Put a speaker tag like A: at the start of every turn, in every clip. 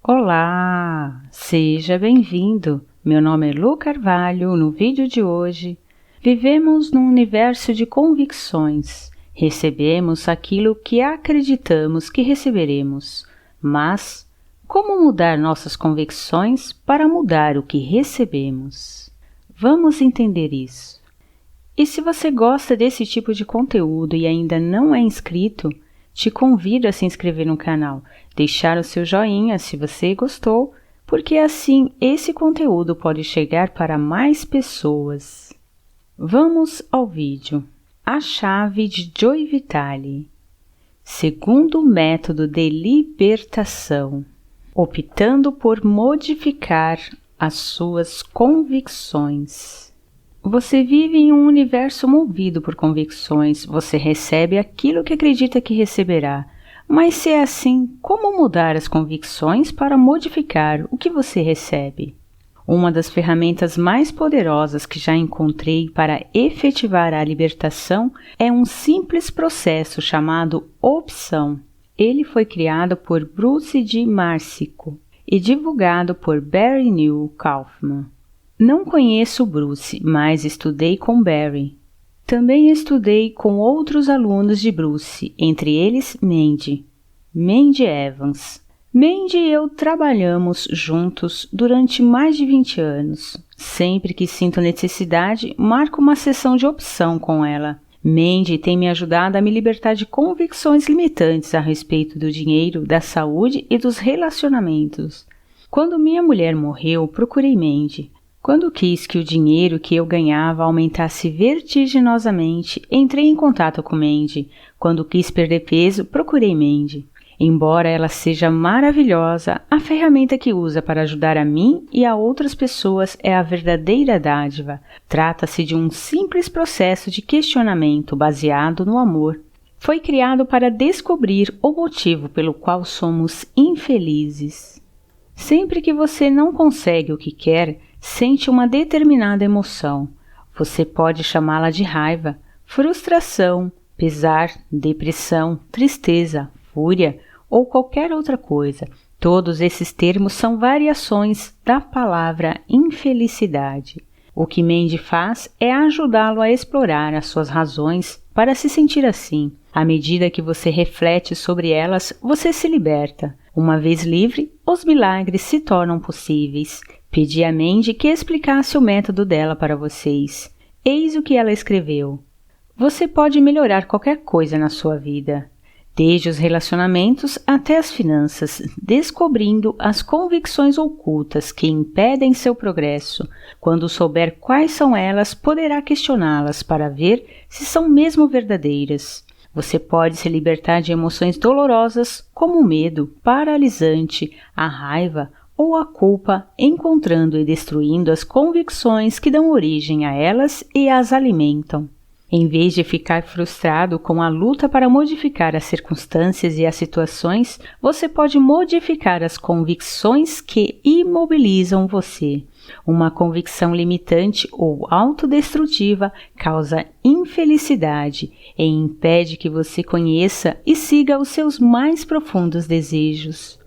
A: Olá, seja bem-vindo. Meu nome é Lu Carvalho. No vídeo de hoje, vivemos num universo de convicções. Recebemos aquilo que acreditamos que receberemos, mas como mudar nossas convicções para mudar o que recebemos? Vamos entender isso. E se você gosta desse tipo de conteúdo e ainda não é inscrito, te convido a se inscrever no canal, deixar o seu joinha se você gostou, porque assim esse conteúdo pode chegar para mais pessoas. Vamos ao vídeo. A chave de Joy Vitale. Segundo método de libertação, optando por modificar as suas convicções. Você vive em um universo movido por convicções, você recebe aquilo que acredita que receberá. Mas se é assim, como mudar as convicções para modificar o que você recebe? Uma das ferramentas mais poderosas que já encontrei para efetivar a libertação é um simples processo chamado opção. Ele foi criado por Bruce G. Marsico e divulgado por Barry New Kaufman. Não conheço Bruce, mas estudei com Barry. Também estudei com outros alunos de Bruce, entre eles Mandy Evans. Mandy e eu trabalhamos juntos durante mais de 20 anos. Sempre que sinto necessidade, marco uma sessão de opção com ela. Mandy tem me ajudado a me libertar de convicções limitantes a respeito do dinheiro, da saúde e dos relacionamentos. Quando minha mulher morreu, procurei Mandy. Quando quis que o dinheiro que eu ganhava aumentasse vertiginosamente, entrei em contato com Mandy. Quando quis perder peso, procurei Mandy. Embora ela seja maravilhosa, a ferramenta que usa para ajudar a mim e a outras pessoas é a verdadeira dádiva. Trata-se de um simples processo de questionamento baseado no amor. Foi criado para descobrir o motivo pelo qual somos infelizes. Sempre que você não consegue o que quer, sente uma determinada emoção. Você pode chamá-la de raiva, frustração, pesar, depressão, tristeza, fúria ou qualquer outra coisa. Todos esses termos são variações da palavra infelicidade. O que Mandy faz é ajudá-lo a explorar as suas razões para se sentir assim. À medida que você reflete sobre elas, você se liberta. Uma vez livre, os milagres se tornam possíveis. Pedi a Mandy que explicasse o método dela para vocês. Eis o que ela escreveu. Você pode melhorar qualquer coisa na sua vida, desde os relacionamentos até as finanças, descobrindo as convicções ocultas que impedem seu progresso. Quando souber quais são elas, poderá questioná-las para ver se são mesmo verdadeiras. Você pode se libertar de emoções dolorosas como o medo, paralisante, a raiva ou a culpa, encontrando e destruindo as convicções que dão origem a elas e as alimentam. Em vez de ficar frustrado com a luta para modificar as circunstâncias e as situações, você pode modificar as convicções que imobilizam você. Uma convicção limitante ou autodestrutiva causa infelicidade e impede que você conheça e siga os seus mais profundos desejos.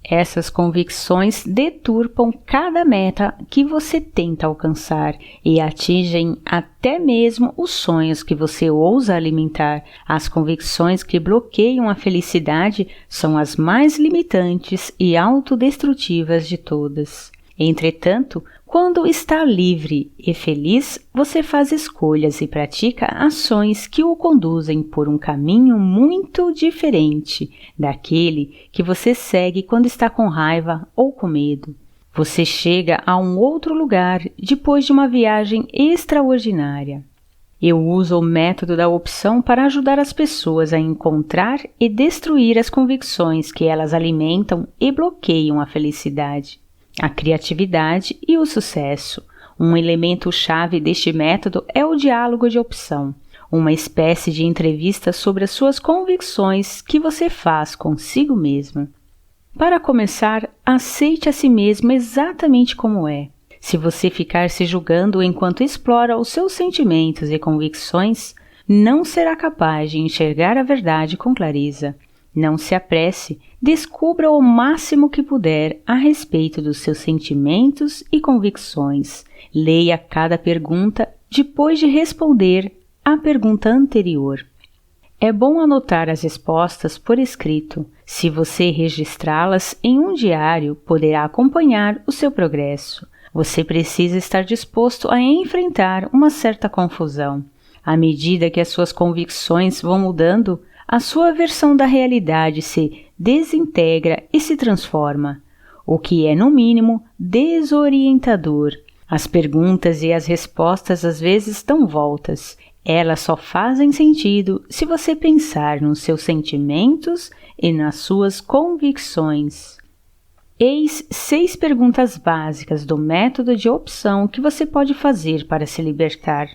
A: Essas convicções deturpam cada meta que você tenta alcançar e atingem até mesmo os sonhos que você ousa alimentar. As convicções que bloqueiam a felicidade são as mais limitantes e autodestrutivas de todas. Entretanto, quando está livre e feliz, você faz escolhas e pratica ações que o conduzem por um caminho muito diferente daquele que você segue quando está com raiva ou com medo. Você chega a um outro lugar depois de uma viagem extraordinária. Eu uso o método da opção para ajudar as pessoas a encontrar e destruir as convicções que elas alimentam e bloqueiam a felicidade, a criatividade e o sucesso. Um elemento-chave deste método é o diálogo de opção, uma espécie de entrevista sobre as suas convicções que você faz consigo mesmo. Para começar, aceite a si mesmo exatamente como é. Se você ficar se julgando enquanto explora os seus sentimentos e convicções, não será capaz de enxergar a verdade com clareza. Não se apresse, descubra o máximo que puder a respeito dos seus sentimentos e convicções. Leia cada pergunta depois de responder à pergunta anterior. É bom anotar as respostas por escrito. Se você registrá-las em um diário, poderá acompanhar o seu progresso. Você precisa estar disposto a enfrentar uma certa confusão. À medida que as suas convicções vão mudando, a sua versão da realidade se desintegra e se transforma, o que é, no mínimo, desorientador. As perguntas e as respostas às vezes dão voltas. Elas só fazem sentido se você pensar nos seus sentimentos e nas suas convicções. Eis 6 perguntas básicas do método de opção que você pode fazer para se libertar.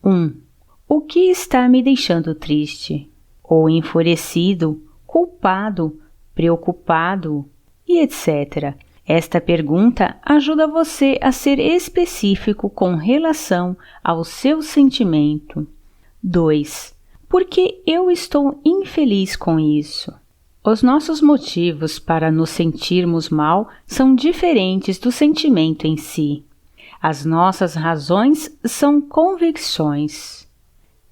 A: 1. O que está me deixando triste? Ou enfurecido, culpado, preocupado e etc. Esta pergunta ajuda você a ser específico com relação ao seu sentimento. 2. Por que eu estou infeliz com isso? Os nossos motivos para nos sentirmos mal são diferentes do sentimento em si. As nossas razões são convicções.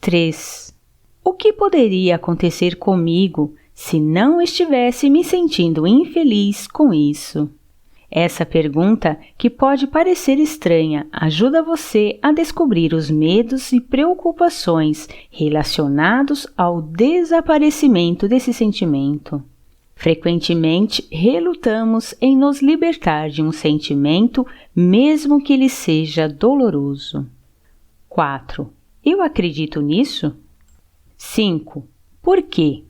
A: 3. O que poderia acontecer comigo se não estivesse me sentindo infeliz com isso? Essa pergunta, que pode parecer estranha, ajuda você a descobrir os medos e preocupações relacionados ao desaparecimento desse sentimento. Frequentemente, relutamos em nos libertar de um sentimento, mesmo que ele seja doloroso. 4. Eu acredito nisso? 5. Por quê?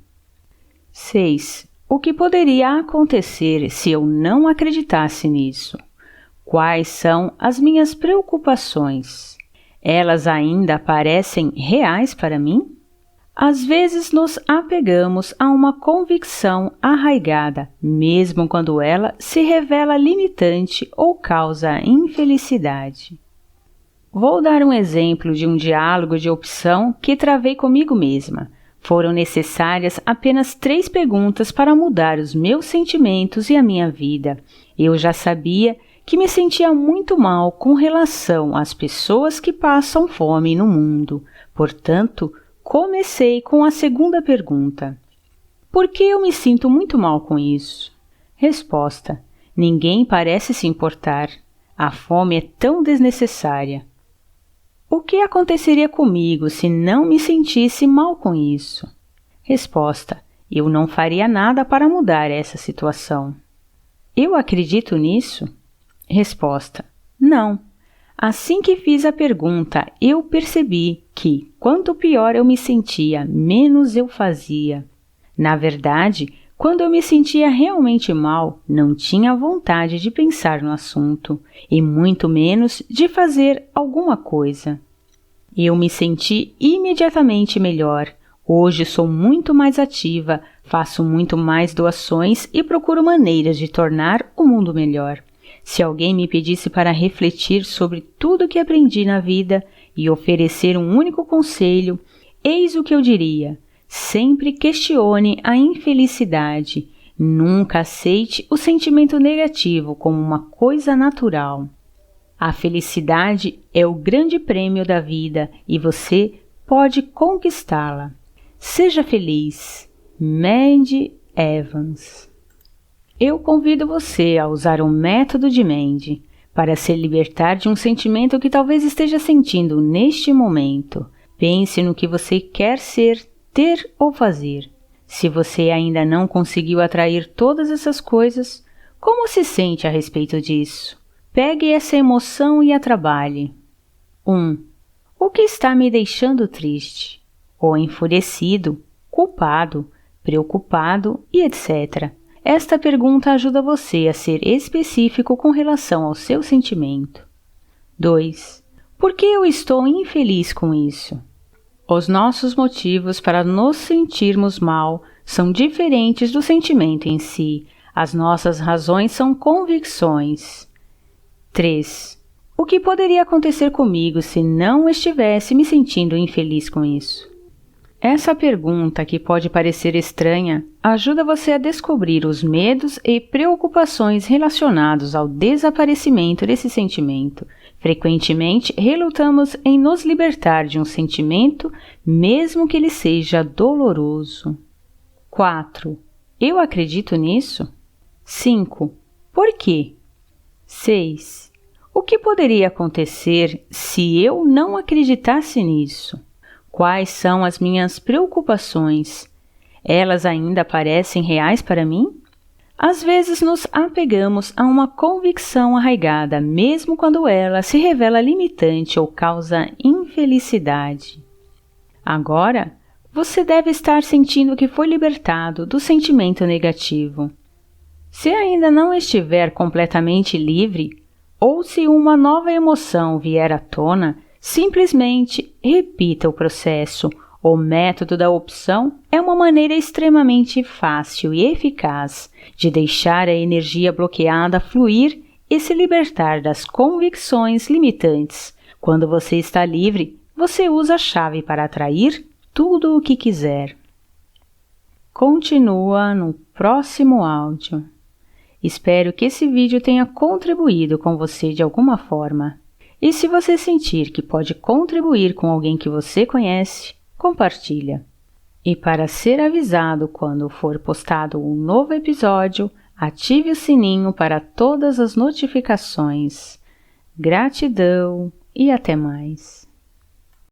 A: 6. O que poderia acontecer se eu não acreditasse nisso? Quais são as minhas preocupações? Elas ainda parecem reais para mim? Às vezes nos apegamos a uma convicção arraigada, mesmo quando ela se revela limitante ou causa infelicidade. Vou dar um exemplo de um diálogo de opção que travei comigo mesma. Foram necessárias apenas 3 perguntas para mudar os meus sentimentos e a minha vida. Eu já sabia que me sentia muito mal com relação às pessoas que passam fome no mundo. Portanto, comecei com a segunda pergunta. Por que eu me sinto muito mal com isso? Resposta: ninguém parece se importar. A fome é tão desnecessária. O que aconteceria comigo se não me sentisse mal com isso? Resposta: eu não faria nada para mudar essa situação. Eu acredito nisso? Resposta: não. Assim que fiz a pergunta, eu percebi que, quanto pior eu me sentia, menos eu fazia. Na verdade, quando eu me sentia realmente mal, não tinha vontade de pensar no assunto, e muito menos de fazer alguma coisa. Eu me senti imediatamente melhor. Hoje sou muito mais ativa, faço muito mais doações e procuro maneiras de tornar o mundo melhor. Se alguém me pedisse para refletir sobre tudo que aprendi na vida e oferecer um único conselho, eis o que eu diria: sempre questione a infelicidade. Nunca aceite o sentimento negativo como uma coisa natural. A felicidade é o grande prêmio da vida e você pode conquistá-la. Seja feliz. Mandy Evans. Eu convido você a usar o método de Mandy para se libertar de um sentimento que talvez esteja sentindo neste momento. Pense no que você quer ser, ter ou fazer. Se você ainda não conseguiu atrair todas essas coisas, como se sente a respeito disso? Pegue essa emoção e a trabalhe. 1. O que está me deixando triste? Ou enfurecido, culpado, preocupado e etc. Esta pergunta ajuda você a ser específico com relação ao seu sentimento. 2. Por que eu estou infeliz com isso? Os nossos motivos para nos sentirmos mal são diferentes do sentimento em si. As nossas razões são convicções. 3. O que poderia acontecer comigo se não estivesse me sentindo infeliz com isso? Essa pergunta, que pode parecer estranha, ajuda você a descobrir os medos e preocupações relacionados ao desaparecimento desse sentimento. Frequentemente, relutamos em nos libertar de um sentimento, mesmo que ele seja doloroso. 4. Eu acredito nisso? 5. Por quê? 6. O que poderia acontecer se eu não acreditasse nisso? Quais são as minhas preocupações? Elas ainda parecem reais para mim? Às vezes nos apegamos a uma convicção arraigada, mesmo quando ela se revela limitante ou causa infelicidade. Agora, você deve estar sentindo que foi libertado do sentimento negativo. Se ainda não estiver completamente livre, ou se uma nova emoção vier à tona, simplesmente repita o processo. O método da opção é uma maneira extremamente fácil e eficaz de deixar a energia bloqueada fluir e se libertar das convicções limitantes. Quando você está livre, você usa a chave para atrair tudo o que quiser. Continua no próximo áudio. Espero que esse vídeo tenha contribuído com você de alguma forma. E se você sentir que pode contribuir com alguém que você conhece, compartilha. E para ser avisado quando for postado um novo episódio, ative o sininho para todas as notificações. Gratidão e até mais!